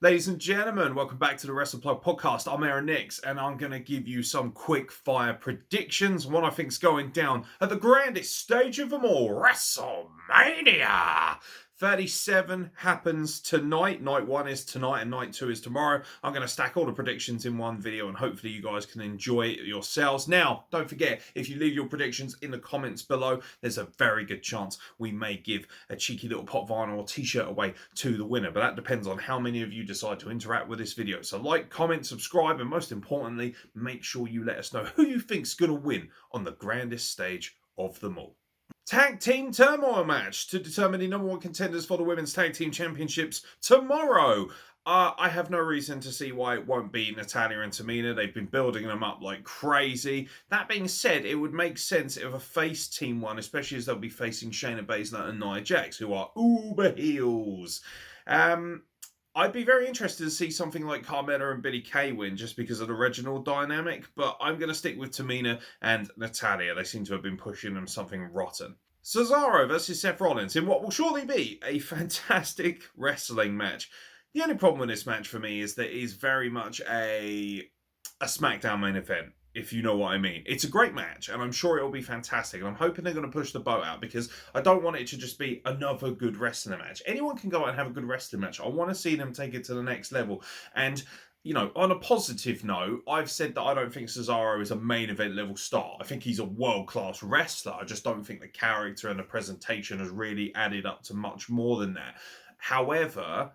Ladies and gentlemen, welcome back to the Wrestle Plug podcast. I'm Aaron Nix, and I'm going to give you some quick fire predictions on what I think's going down at the grandest stage of them all, Wrestlemania. 37 happens tonight. Night 1 is tonight and night 2 is tomorrow. I'm going to stack all the predictions in one video and hopefully you guys can enjoy it yourselves. Now, don't forget, if you leave your predictions in the comments below, there's a very good chance we may give a cheeky little pop vinyl or t-shirt away to the winner. But that depends on how many of you decide to interact with this video. So like, comment, subscribe, and most importantly, make sure you let us know who you think's going to win on the grandest stage of them all. Tag Team Turmoil match to determine the number one contenders for the Women's Tag Team Championships tomorrow. I have no reason to see why it won't be Natalya and Tamina. They've been building them up like crazy. That being said, it would make sense if a face team won, especially as they'll be facing Shayna Baszler and Nia Jax, who are uber heels. I'd be very interested to see something like Carmella and Billie Kay win just because of the original dynamic, but I'm going to stick with Tamina and Natalya. They seem to have been pushing them something rotten. Cesaro versus Seth Rollins in what will surely be a fantastic wrestling match. The only problem with this match for me is that it is very much a SmackDown main event, if you know what I mean. It's a great match, and I'm sure it'll be fantastic, and I'm hoping they're going to push the boat out, because I don't want it to just be another good wrestling match. Anyone can go out and have a good wrestling match. I want to see them take it to the next level, and you know, on a positive note, I've said that I don't think Cesaro is a main event level star. I think he's a world-class wrestler. I just don't think the character and the presentation has really added up to much more than that. However,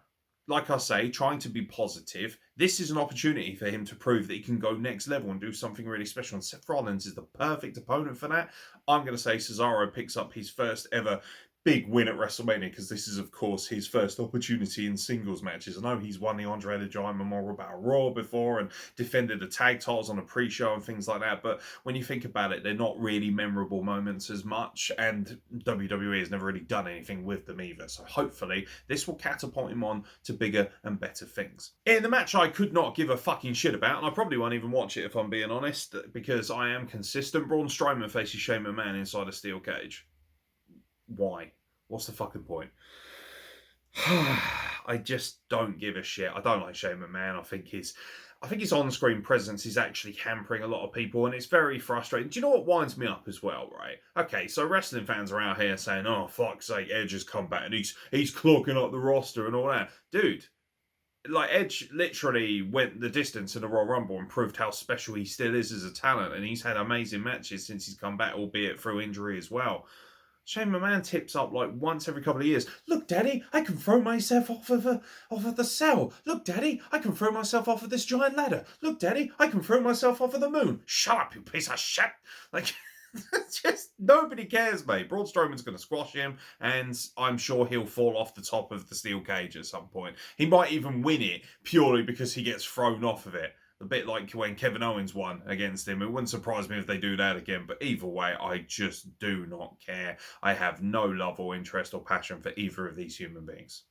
like I say, trying to be positive, this is an opportunity for him to prove that he can go next level and do something really special. And Seth Rollins is the perfect opponent for that. I'm going to say Cesaro picks up his first ever big win at WrestleMania, because this is, of course, his first opportunity in singles matches. I know he's won the Andre the Giant Memorial Battle Royal before and defended the tag titles on a pre-show and things like that, but when you think about it, they're not really memorable moments as much, and WWE has never really done anything with them either. So hopefully this will catapult him on to bigger and better things. In the match I could not give a fucking shit about, and I probably won't even watch it if I'm being honest, because I am consistent, Braun Strowman faces Shane McMahon inside a steel cage. Why? What's the fucking point? I just don't give a shit. I don't like Shane McMahon. I think his on-screen presence is actually hampering a lot of people, and it's very frustrating. Do you know what winds me up as well, right? Okay, so wrestling fans are out here saying, oh, fuck's sake, Edge has come back, and he's clogging up the roster and all that. Dude, like, Edge literally went the distance in the Royal Rumble and proved how special he still is as a talent, and he's had amazing matches since he's come back, albeit through injury as well. Shane McMahon tips up like once every couple of years. Look, Daddy, I can throw myself off of the cell. Look, Daddy, I can throw myself off of this giant ladder. Look, Daddy, I can throw myself off of the moon. Shut up, you piece of shit. Like, just nobody cares, mate. Braun Strowman's going to squash him, and I'm sure he'll fall off the top of the steel cage at some point. He might even win it purely because he gets thrown off of it. A bit like when Kevin Owens won against him. It wouldn't surprise me if they do that again. But either way, I just do not care. I have no love or interest or passion for either of these human beings.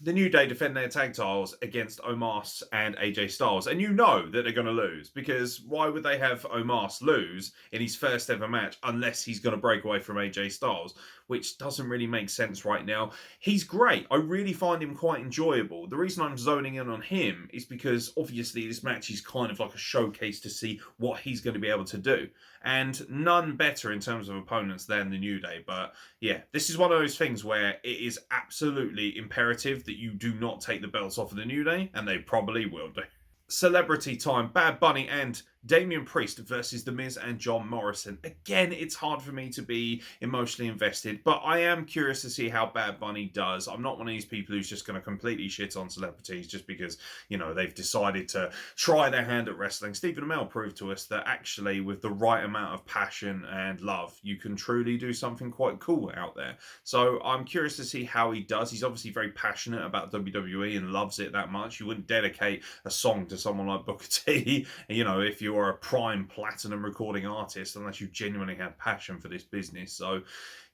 The New Day defend their tag titles against Omos and AJ Styles. And you know that they're going to lose, because why would they have Omos lose in his first ever match unless he's going to break away from AJ Styles, which doesn't really make sense right now. He's great. I really find him quite enjoyable. The reason I'm zoning in on him is because obviously this match is kind of like a showcase to see what he's going to be able to do. And none better in terms of opponents than the New Day. But yeah, this is one of those things where it is absolutely imperative that you do not take the belts off of the New Day, and they probably will do. Celebrity time. Bad Bunny and Damian Priest versus The Miz and John Morrison. Again, it's hard for me to be emotionally invested, but I am curious to see how Bad Bunny does. I'm not one of these people who's just going to completely shit on celebrities just because, you know, they've decided to try their hand at wrestling. Stephen Amell proved to us that actually with the right amount of passion and love, you can truly do something quite cool out there. So I'm curious to see how he does. He's obviously very passionate about WWE and loves it that much. You wouldn't dedicate a song to someone like Booker T, you know, if you're a prime platinum recording artist, unless you genuinely have passion for this business. So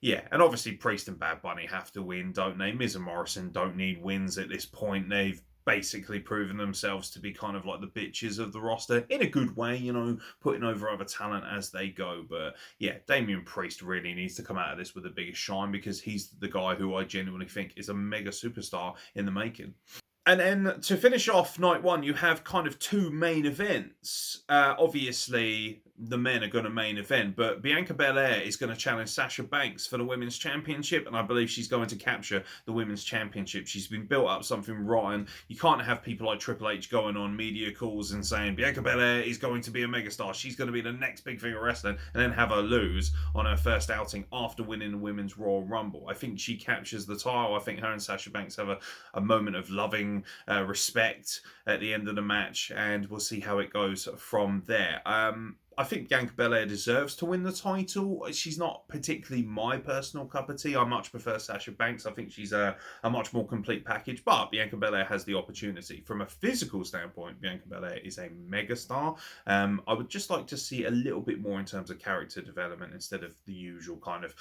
yeah, and obviously Priest and Bad Bunny have to win, don't they? Miz and Morrison don't need wins at this point. They've basically proven themselves to be kind of like the bitches of the roster in a good way, you know, putting over other talent as they go. But yeah, Damian Priest really needs to come out of this with the biggest shine, because he's the guy who I genuinely think is a mega superstar in the making. And then to finish off night one, you have kind of two main events. Obviously, the men are going to main event, but Bianca Belair is going to challenge Sasha Banks for the Women's Championship, and I believe she's going to capture the Women's Championship. She's been built up something rotten. You can't have people like Triple H going on media calls and saying Bianca Belair is going to be a megastar. She's going to be the next big thing of wrestling, and then have her lose on her first outing after winning the Women's Royal Rumble. I think she captures the title. I think her and Sasha Banks have a moment of loving respect at the end of the match, and we'll see how it goes from there. I think Bianca Belair deserves to win the title. She's not particularly my personal cup of tea. I much prefer Sasha Banks. I think she's a much more complete package, but Bianca Belair has the opportunity. From a physical standpoint, Bianca Belair is a megastar. I would just like to see a little bit more in terms of character development instead of the usual kind of,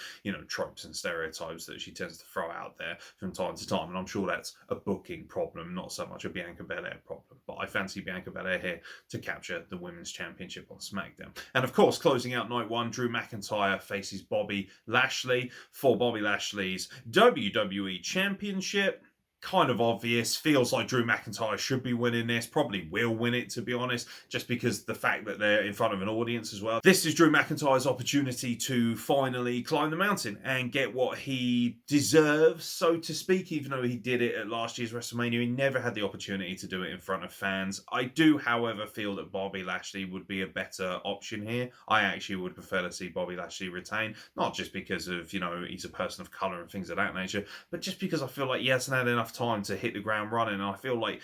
tropes and stereotypes that she tends to throw out there from time to time. And I'm sure that's a booking problem, not so much a Bianca Belair problem. But I fancy Bianca Belair here to capture the Women's Championship on SmackDown. And of course, closing out night one, Drew McIntyre faces Bobby Lashley for Bobby Lashley's WWE Championship. Kind of obvious. Feels like Drew McIntyre should be winning this. Probably will win it, to be honest, just because the fact that they're in front of an audience as well. This is Drew McIntyre's opportunity to finally climb the mountain and get what he deserves, so to speak, even though he did it at last year's WrestleMania. He never had the opportunity to do it in front of fans. I do, however, feel that Bobby Lashley would be a better option here. I actually would prefer to see Bobby Lashley retain, not just because of, he's a person of colour and things of that nature, but just because I feel like he hasn't had enough time to hit the ground running. And I feel like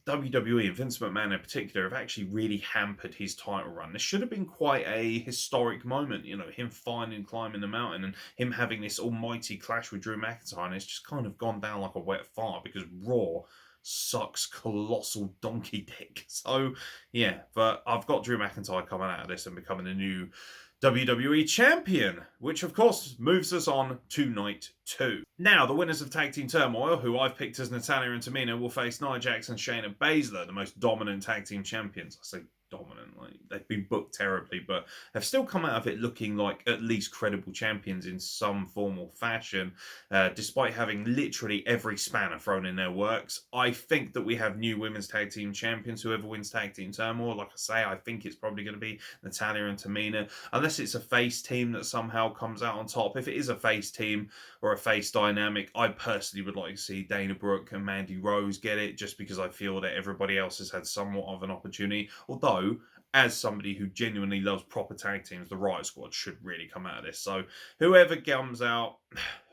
WWE and Vince McMahon in particular have actually really hampered his title run. This should have been quite a historic moment, him finally climbing the mountain and him having this almighty clash with Drew McIntyre, and it's just kind of gone down like a wet fart because Raw sucks colossal donkey dick. So yeah, but I've got Drew McIntyre coming out of this and becoming the new WWE Champion, which of course moves us on to night two. Now, the winners of Tag Team Turmoil, who I've picked as Natalya and Tamina, will face Nia Jax and Shayna Baszler, the most dominant tag team champions. I say dominant, like they've been booked terribly, but have still come out of it looking like at least credible champions in some form or fashion, despite having literally every spanner thrown in their works. I think that we have new women's tag team champions. Whoever wins Tag Team Turmoil, like I say, I think it's probably going to be Natalya and Tamina, unless it's a face team that somehow comes out on top. If it is a face team or a face dynamic, I personally would like to see Dana Brooke and Mandy Rose get it, just because I feel that everybody else has had somewhat of an opportunity. Although, as somebody who genuinely loves proper tag teams, the Riot Squad should really come out of this. So whoever comes out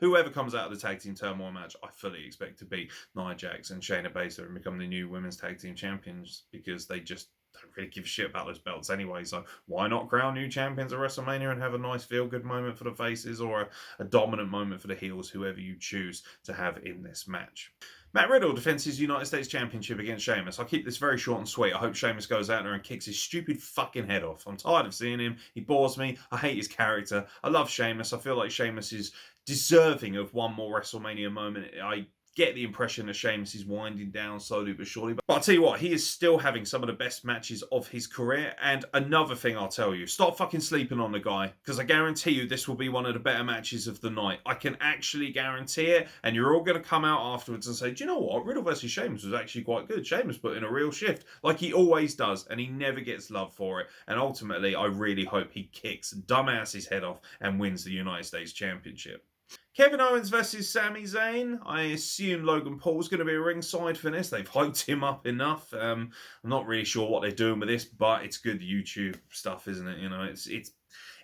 of the Tag Team Turmoil match, I fully expect to be Nia Jax and Shayna Baszler and become the new women's tag team champions, because they just don't really give a shit about those belts anyway. So why not crown new champions at WrestleMania and have a nice feel-good moment for the faces, or a dominant moment for the heels, whoever you choose to have in this match. Matt Riddle defends his United States Championship against Sheamus. I'll keep this very short and sweet. I hope Sheamus goes out there and kicks his stupid fucking head off. I'm tired of seeing him. He bores me. I hate his character. I love Sheamus. I feel like Sheamus is deserving of one more WrestleMania moment. I get the impression that Sheamus is winding down slowly but surely. But I'll tell you what, he is still having some of the best matches of his career. And another thing I'll tell you, stop fucking sleeping on the guy, because I guarantee you this will be one of the better matches of the night. I can actually guarantee it. And you're all going to come out afterwards and say, do you know what? Riddle versus Sheamus was actually quite good. Sheamus put in a real shift, like he always does, and he never gets love for it. And ultimately, I really hope he kicks dumbass's head off and wins the United States Championship. Kevin Owens versus Sami Zayn. I assume Logan Paul's going to be a ringside for this. They've hyped him up enough. I'm not really sure what they're doing with this, but it's good YouTube stuff, isn't it?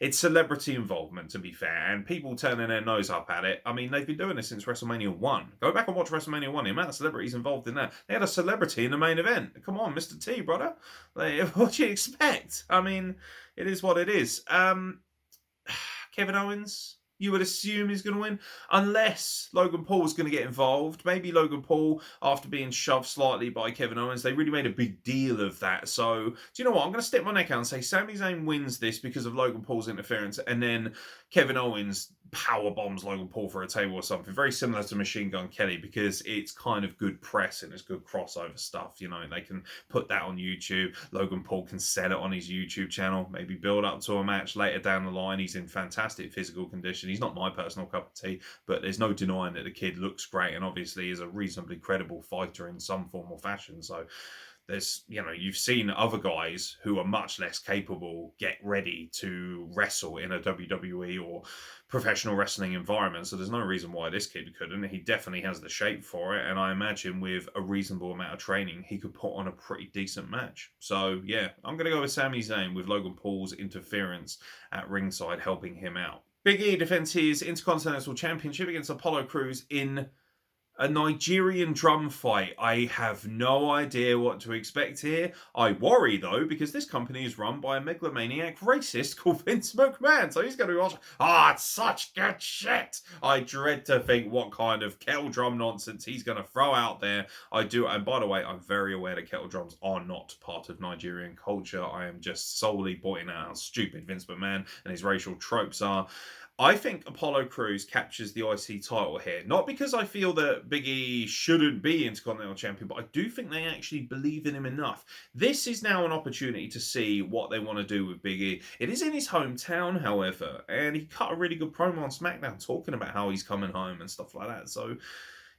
It's celebrity involvement, to be fair, and people turning their nose up at it. I mean, they've been doing this since WrestleMania 1. Go back and watch WrestleMania 1. The amount of celebrities involved in that. They had a celebrity in the main event. Come on, Mr. T, brother. What do you expect? I mean, it is what it is. Kevin Owens, you would assume he's going to win, unless Logan Paul is going to get involved. Maybe Logan Paul, after being shoved slightly by Kevin Owens, they really made a big deal of that. So, do you know what? I'm going to stick my neck out and say Sami Zayn wins this because of Logan Paul's interference, and then Kevin Owens power bombs Logan Paul for a table or something. Very similar to Machine Gun Kelly, because it's kind of good press and it's good crossover stuff. You know, they can put that on YouTube. Logan Paul can sell it on his YouTube channel, maybe build up to a match later down the line. He's in fantastic physical condition. He's not my personal cup of tea, but there's no denying that the kid looks great and obviously is a reasonably credible fighter in some form or fashion. So there's, you know, you've seen other guys who are much less capable get ready to wrestle in a WWE or professional wrestling environment. So there's no reason why this kid couldn't. He definitely has the shape for it. And I imagine with a reasonable amount of training, he could put on a pretty decent match. So yeah, I'm going to go with Sami Zayn with Logan Paul's interference at ringside helping him out. Big E defends his Intercontinental Championship against Apollo Crews in a Nigerian drum fight. I have no idea what to expect here. I worry, though, because this company is run by a megalomaniac racist called Vince McMahon. So he's going to be watching. It's such good shit. I dread to think what kind of kettle drum nonsense he's going to throw out there. I do. And by the way, I'm very aware that kettle drums are not part of Nigerian culture. I am just solely pointing out how stupid Vince McMahon and his racial tropes are. I think Apollo Crews captures the IC title here. Not because I feel that Big E shouldn't be Intercontinental Champion, but I do think they actually believe in him enough. This is now an opportunity to see what they want to do with Big E. It is in his hometown, however, and he cut a really good promo on SmackDown talking about how he's coming home and stuff like that. So,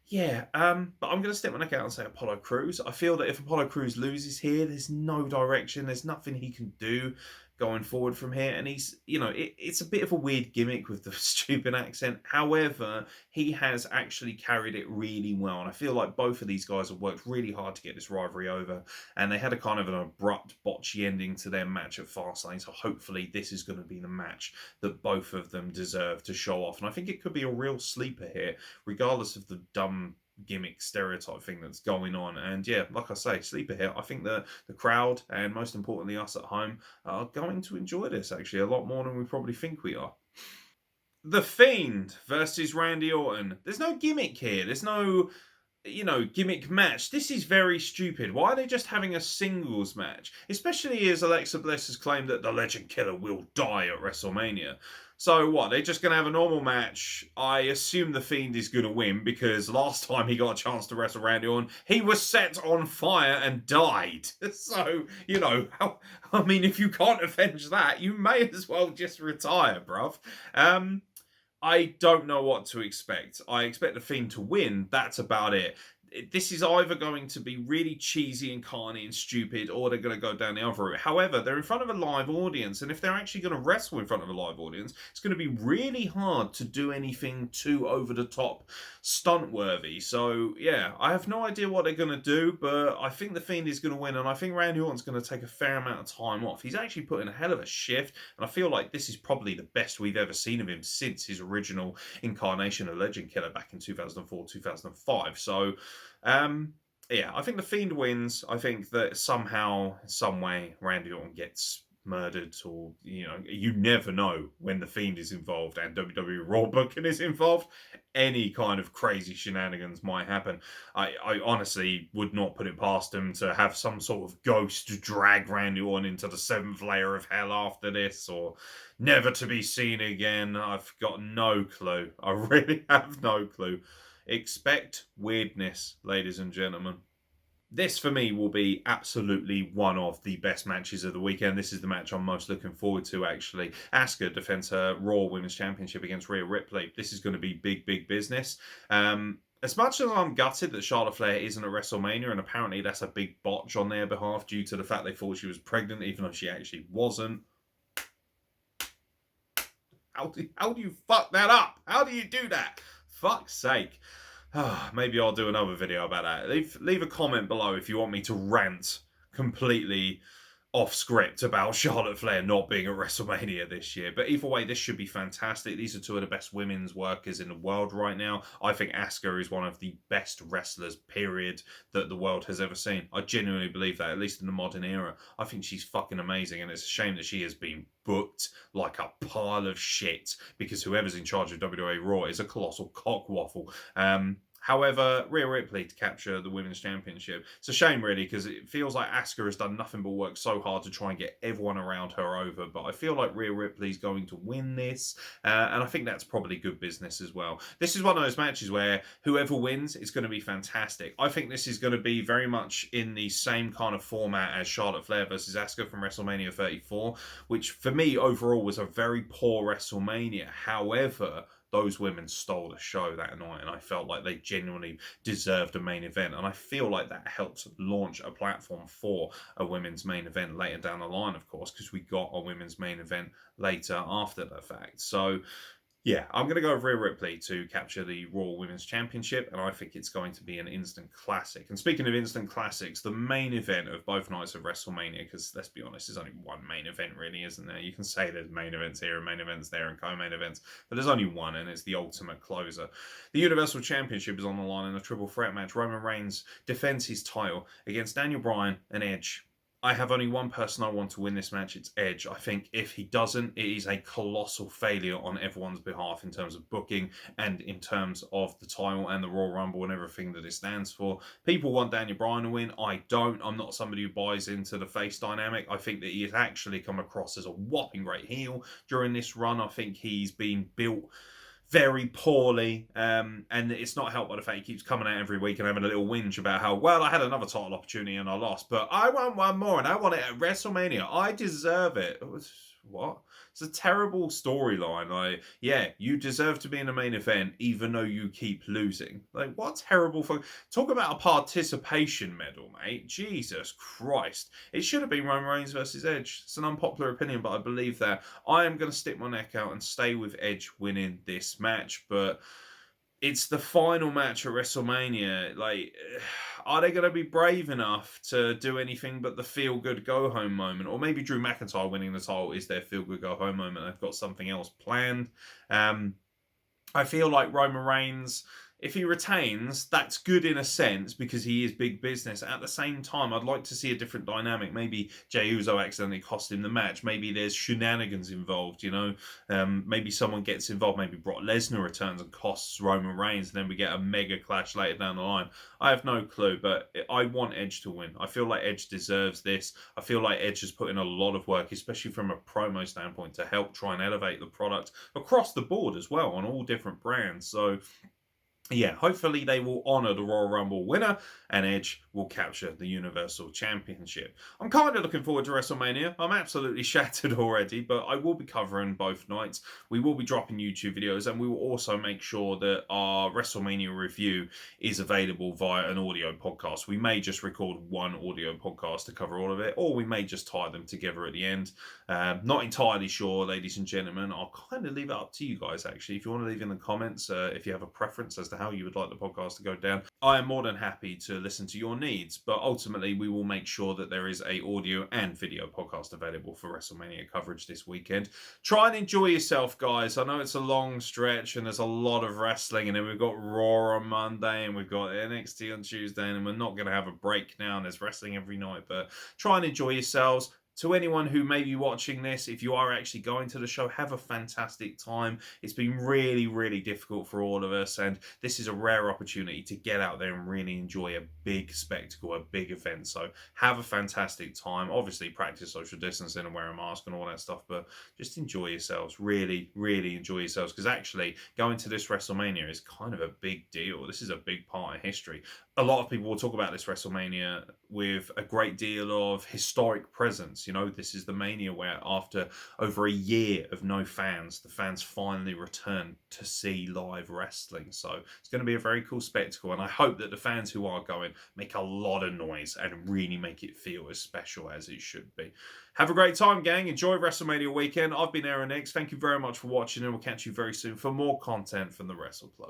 yeah, but I'm going to stick my neck out and say Apollo Crews. I feel that if Apollo Crews loses here, there's no direction. There's nothing he can do going forward from here. And he's, you know, it's a bit of a weird gimmick with the stupid accent. However, he has actually carried it really well. And I feel like both of these guys have worked really hard to get this rivalry over. And they had a kind of an abrupt, botchy ending to their match at Fastlane. So hopefully this is going to be the match that both of them deserve to show off. And I think it could be a real sleeper here, regardless of the dumb gimmick stereotype thing that's going on. And yeah, like I say, sleeper here. I think the crowd, and most importantly us at home, are going to enjoy this actually a lot more than we probably think we are. The Fiend versus Randy Orton. There's no gimmick here. There's no, you know, gimmick match. This is very stupid. Why are they just having a singles match? Especially as Alexa Bliss has claimed that the Legend Killer will die at WrestleMania. So what, they're just going to have a normal match? I assume the Fiend is going to win, because last time he got a chance to wrestle Randy Orton, he was set on fire and died. So, you know, I mean, if you can't avenge that, you may as well just retire, bruv. I don't know what to expect. I expect the Fiend to win. That's about it. This is either going to be really cheesy and carny and stupid, or they're going to go down the other route. However, they're in front of a live audience, and if they're actually going to wrestle in front of a live audience, it's going to be really hard to do anything too over-the-top, stunt-worthy. So, yeah, I have no idea what they're going to do, but I think the Fiend is going to win, and I think Randy Orton's going to take a fair amount of time off. He's actually put in a hell of a shift, and I feel like this is probably the best we've ever seen of him since his original incarnation of Legend Killer back in 2004, 2005. So, yeah, I think the Fiend wins. I think that somehow, some way, Randy Orton gets murdered, or, you know, you never know when the Fiend is involved and WWE Raw booking is involved. Any kind of crazy shenanigans might happen. I honestly would not put it past them to have some sort of ghost drag Randy Orton into the 7th layer of hell after this, or never to be seen again. I've got no clue. I really have no clue. Expect weirdness, ladies and gentlemen. This, for me, will be absolutely one of the best matches of the weekend. This is the match I'm most looking forward to, actually. Asuka defends her Raw Women's Championship against Rhea Ripley. This is going to be big, big business. As much as I'm gutted that Charlotte Flair isn't at WrestleMania, and apparently that's a big botch on their behalf due to the fact they thought she was pregnant, even though she actually wasn't. How do you fuck that up? How do you do that? Fuck's sake. Maybe I'll do another video about that. Leave a comment below if you want me to rant completely off script about Charlotte Flair not being at WrestleMania this year. But either way, this should be fantastic. These are two of the best women's workers in the world right now. I think Asuka is one of the best wrestlers, period, that the world has ever seen. I genuinely believe that, at least in the modern era. I think she's fucking amazing, and it's a shame that she has been booked like a pile of shit, because whoever's in charge of WWE Raw is a colossal cockwaffle. However, Rhea Ripley to capture the Women's Championship. It's a shame, really, because it feels like Asuka has done nothing but work so hard to try and get everyone around her over. But I feel like Rhea Ripley's going to win this, and I think that's probably good business as well. This is one of those matches where whoever wins, it's going to be fantastic. I think this is going to be very much in the same kind of format as Charlotte Flair versus Asuka from WrestleMania 34, which for me overall was a very poor WrestleMania. However, those women stole the show that night, and I felt like they genuinely deserved a main event. And I feel like that helps launch a platform for a women's main event later down the line, of course, because we got a women's main event later after the fact. So yeah, I'm going to go with Rhea Ripley to capture the Raw Women's Championship, and I think it's going to be an instant classic. And speaking of instant classics, the main event of both nights of WrestleMania, because let's be honest, there's only one main event really, isn't there? You can say there's main events here and main events there and co-main events, but there's only one, and it's the ultimate closer. The Universal Championship is on the line in a triple threat match. Roman Reigns defends his title against Daniel Bryan and Edge. I have only one person I want to win this match. It's Edge. I think if he doesn't, it is a colossal failure on everyone's behalf in terms of booking and in terms of the title and the Royal Rumble and everything that it stands for. People want Daniel Bryan to win. I don't. I'm not somebody who buys into the face dynamic. I think that he has actually come across as a whopping great heel during this run. I think he's been built very poorly, and it's not helped by the fact he keeps coming out every week and having a little whinge about how, well, I had another title opportunity and I lost, but I want one more and I want it at WrestleMania. I deserve it. What? It's a terrible storyline. Like, yeah, you deserve to be in the main event even though you keep losing. Like, what terrible talk about a participation medal, mate. Jesus Christ. It should have been Roman Reigns versus Edge. It's an unpopular opinion, but I believe that. I am going to stick my neck out and stay with Edge winning this match, but it's the final match at WrestleMania. Like, are they going to be brave enough to do anything but the feel-good go-home moment? Or maybe Drew McIntyre winning the title is their feel-good go-home moment. They've got something else planned. I feel like Roman Reigns, if he retains, that's good in a sense because he is big business. At the same time, I'd like to see a different dynamic. Maybe Jey Uso accidentally cost him the match. Maybe there's shenanigans involved, you know. Maybe someone gets involved. Maybe Brock Lesnar returns and costs Roman Reigns, and then we get a mega clash later down the line. I have no clue, but I want Edge to win. I feel like Edge deserves this. I feel like Edge has put in a lot of work, especially from a promo standpoint, to help try and elevate the product across the board as well on all different brands. So yeah, hopefully they will honour the Royal Rumble winner and Edge will capture the Universal Championship. I'm kind of looking forward to WrestleMania. I'm absolutely shattered already, but I will be covering both nights. We will be dropping YouTube videos and we will also make sure that our WrestleMania review is available via an audio podcast. We may just record one audio podcast to cover all of it, or we may just tie them together at the end. Not entirely sure, ladies and gentlemen. I'll kind of leave it up to you guys, actually. If you want to leave in the comments, if you have a preference as to how you would like the podcast to go down, I am more than happy to listen to your needs, but ultimately we will make sure that there is a audio and video podcast available for WrestleMania coverage this weekend. Try and enjoy yourself, guys. I know it's a long stretch and there's a lot of wrestling, and then we've got Raw on Monday and we've got NXT on Tuesday, and we're not going to have a break now, and there's wrestling every night, but try and enjoy yourselves. To anyone who may be watching this, if you are actually going to the show, have a fantastic time. It's been really, really difficult for all of us, and this is a rare opportunity to get out there and really enjoy a big spectacle, a big event. So have a fantastic time. Obviously, practice social distancing and wear a mask and all that stuff, but just enjoy yourselves. Really, really enjoy yourselves, because actually going to this WrestleMania is kind of a big deal. This is a big part of history. A lot of people will talk about this WrestleMania with a great deal of historic presence. You know, this is the Mania where after over a year of no fans, the fans finally return to see live wrestling. So it's going to be a very cool spectacle, and I hope that the fans who are going make a lot of noise and really make it feel as special as it should be. Have a great time, gang. Enjoy WrestleMania weekend. I've been Aaron X. Thank you very much for watching, and we'll catch you very soon for more content from the Wrestle Club.